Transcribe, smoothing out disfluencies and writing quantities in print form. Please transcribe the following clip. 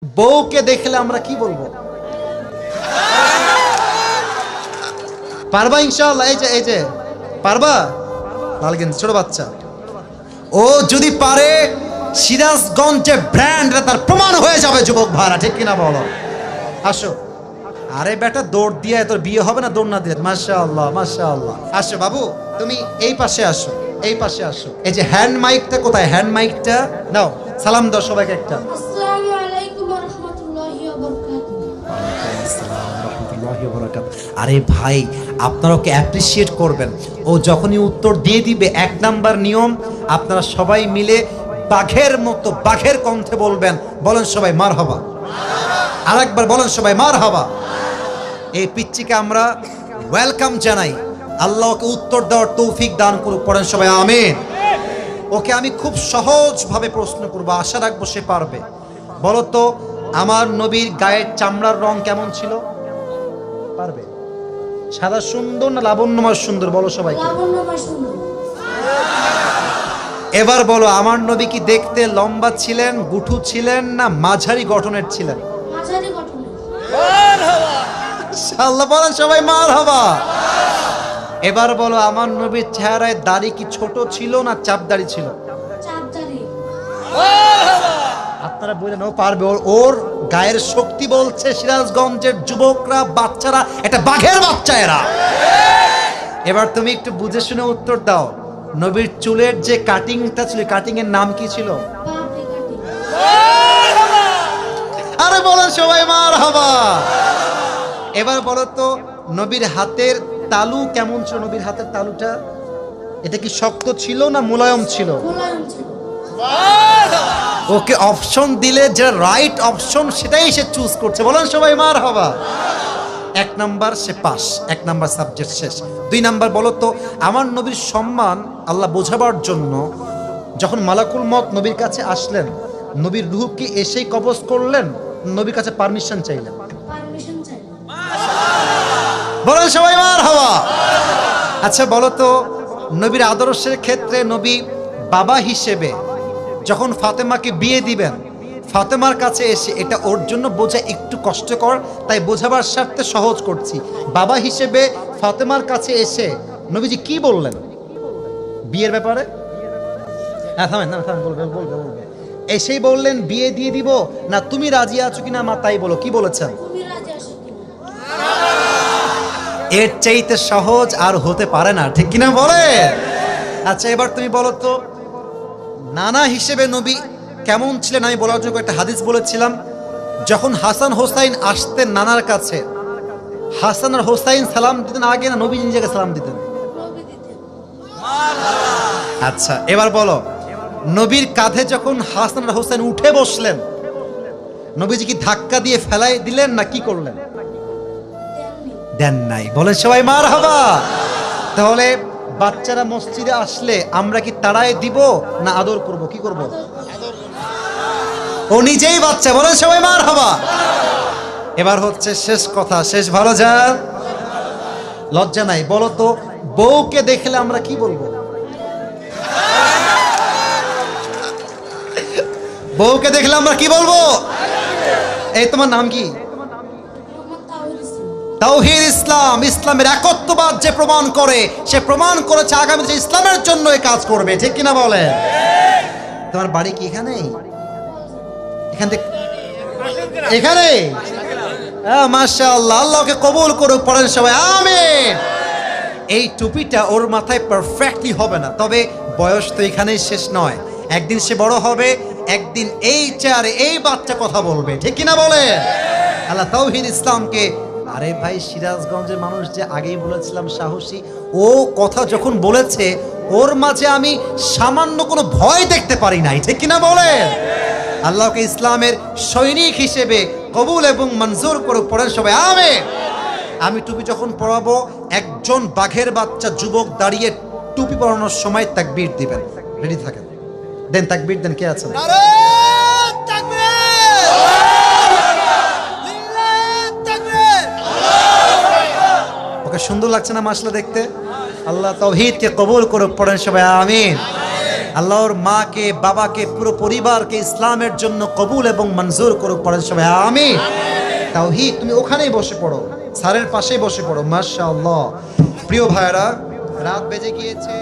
বউকে দেখলে আমরা কি বলবো? পারবা ইনশাআল্লাহ? এই যে পারবা? লালগেন ছোট বাচ্চা, ও যদি পারে সিরাজগঞ্জে ব্র্যান্ড তার প্রমাণ হয়ে যাবে যুবক ভাড়া, ঠিক কিনা বলো? আসো। আরে বেটা দৌড় দিয়ে তোর বিয়ে হবে না দৌড় না দিয়ে? মাশাআল্লাহ মাশাআল্লাহ। আসো বাবু, তুমি এই পাশে আসো, এই পাশে আসো। এই যে হ্যান্ড মাইকটা কোথায়? হ্যান্ড মাইকটা নাও, সালাম দাও সবাইকে একটা। আসসালামু আলাইকুম ওয়া রাহমাতুল্লাহি ওয়া বারাকাতুহু। আরে ভাই, আপনারা ওকে অ্যাপ্রিসিয়েট করবেন। ও যখনই উত্তর দিয়ে দিবে, 1 নাম্বার নিয়ম, আপনারা সবাই মিলে বাঘের মতো বাঘের কণ্ঠে বলবেন। বলেন সবাই মারহাবা। আরেকবার বলেন সবাই মারহাবা। এই পিচ্চিকে আমরা ওয়েলকাম জানাই। আল্লাহ ওকে উত্তর দেওয়ার তৌফিক দান করুক। পড়েন সবাই আমিন। ওকে আমি খুব সহজভাবে প্রশ্ন করবো, আশা রাখবো সে পারবে। বলো তো, আমার নবীর গায়ের চামড়ার রং কেমন ছিল? পারবে? সাদা সুন্দর না লাবণ্যময় সুন্দর? বলো সবাইকে। লাবণ্যময় সুন্দর। এবার বলো, আমার নবী কি দেখতে লম্বা ছিলেন, গুঠু ছিলেন, না মাঝারি গঠনের ছিলেন? মাঝারি গঠনের। আল্লাহ বলেন সবাই মারহাবা। এবার বলো, আমার নবীর চেহারায় দাড়ি কি ছোট ছিল না চাপ দাড়ি ছিল? চাপদারি। আপনারা বললেন ও পারবে, ওর গায়ের শক্তি বলছে সিরাজগঞ্জের যুবকরা, বাচ্চারা একটা বাঘের বাচ্চা এরা। এবার তুমি একটু বুঝে শুনে উত্তর দাও। নবীর চুলের যে কাটিংটা ছিল, কাটিং এর নাম কি ছিল? পাপড়ি কাটি। আরে বলেন সবাই মারহাবা। এবার বলো তো, নবীর হাতের তালু কেমন ছিল? নবীর হাতের তালুটা এটা কি শক্ত ছিল না মোলায়েম ছিল? মোলায়েম ছিল। ওকে অপশন দিলে যে রাইট অপশন সেটাই সে চুজ করছে। বলেন সবাই মারহাবা। 1 নাম্বার সে পাস, 1 নাম্বার সাবজেক্ট শেষ। 2 নাম্বার বলো তো, আমার নবীর সম্মান আল্লাহ বোঝাবার জন্য যখন মালাকুল মত নবীর কাছে আসলেন, নবীর রূহ কি এসেই কবজ করলেন, নবীর কাছে পারমিশন চাইলেন? পারমিশন চাই। বলেন সবাই মারহাবা। আচ্ছা বলো তো, নবীর আদর্শের ক্ষেত্রে নবী বাবা হিসেবে যখন ফাতেমাকে বিয়ে দিবেন, ফাতেমার কাছে এসে, এটা ওর জন্য বোঝা একটু কষ্টকর, তাই বোঝাবার স্বার্থে সহজ করছি। বাবা হিসেবে ফাতেমার কাছে এসে নবীজি কি বললেন বিয়ের ব্যাপারে? হ্যাঁ থামেন না, থামেন, বলবে বলবে বলবে। এসেই বললেন বিয়ে দিয়ে দিব, না তুমি রাজি আছো কিনা মা তাই বলো, কি বলেছেন? তুমি রাজি আছো কিনা? এর চাইতে সহজ আর হতে পারে না, ঠিক কিনা বলে? আচ্ছা এবার তুমি বলো তো, নানা হিসেবে নবী কেমন ছিলেন? আমি বলার জন্য একটা হাদিস বলেছিলাম। যখন হাসান হোসাইন আসতেন নানার কাছে, হাসান আর হোসাইন সালাম দিতেন আগে, না নবী নিজেকে সালাম দিতেন? নবী দিতেন। আচ্ছা এবার বলো, নবীর কাঁধে যখন হাসান আর হোসাইন উঠে বসলেন, নবীজি কি ধাক্কা দিয়ে ফেলাই দিলেন না কি করলেন? দেননি। দেন নাই। বলে সবাই মারহাবা। তাহলে বাচ্চারা মসজিদে আসলে আমরা কি তাড়ায় দিব না আদর করব? কি করব? ও নিজেই বাচ্চা। বলে সবাই মারহাবা। এবার হচ্ছে শেষ কথা, শেষ ভালো যান, লজ্জা নাই। বলো তো, বউকে দেখলে আমরা কি বলবো? বউকে দেখলে আমরা কি বলবো? এই তোমার নাম কি? মোহাম্মদ তাওহীদ ইসলাম। তাওহীদ ইসলাম। ইসলামের একত্ববাদ যে প্রমাণ করে, সে প্রমাণ করেছে আগামীতে ইসলামের জন্য এই কাজ করবে, ঠিক কিনা বলে? তোমার বাড়ি কি এখানে? এখান থেকে এখানে? মাশাআল্লাহ, আল্লাহকে কবুল করুক। পড়েন সবাই আমিন। এই টুপিটা ওর মাথায় পারফেক্টলি হবে না, তবে বয়স তো এখানেই শেষ নয়। একদিন সে বড় হবে, একদিন এই চেয়ারে এই বাচ্চা কথা বলবে, ঠিক কিনা বলে? আল্লাহ তাওহীদ ইসলামকে, আরে ভাই সিরাজগঞ্জের মানুষ যে আগেই বলেছিলাম সাহসী, ও কথা যখন বলেছে ওর মাঝে আমি সামান্য কোনো ভয় দেখতে পারি নাই, ঠিক কিনা বলে? আল্লাহকে ইসলামের সৈনিক হিসেবে কবুল এবং মঞ্জুর করুক। পড়েন সবাই আমিন। আমি টুপি যখন পরাবো, একজন বাঘের বাচ্চা যুবক দাঁড়িয়ে টুপি পরানোর সময় তাকবীর দিবেন। রেডি থাকেন, দেন তাকবীর দেন। কে আছেন? ওকে সুন্দর লাগছে না মাশাআল্লাহ দেখতে? আল্লাহ তাওহীদকে কবুল করুক। পড়েন সবাই আমিন। আল্লাহর মাকে বাবাকে পুরো পরিবারকে ইসলামের জন্য কবুল এবং মঞ্জুর করুক। পড়েন সবাই আমিন। তাওহীদ, তুমি ওখানেই বসে পড়ো, স্যারের পাশেই বসে পড়ো। মাশাআল্লাহ। প্রিয় ভাইরা, রাত বেজে গিয়েছে।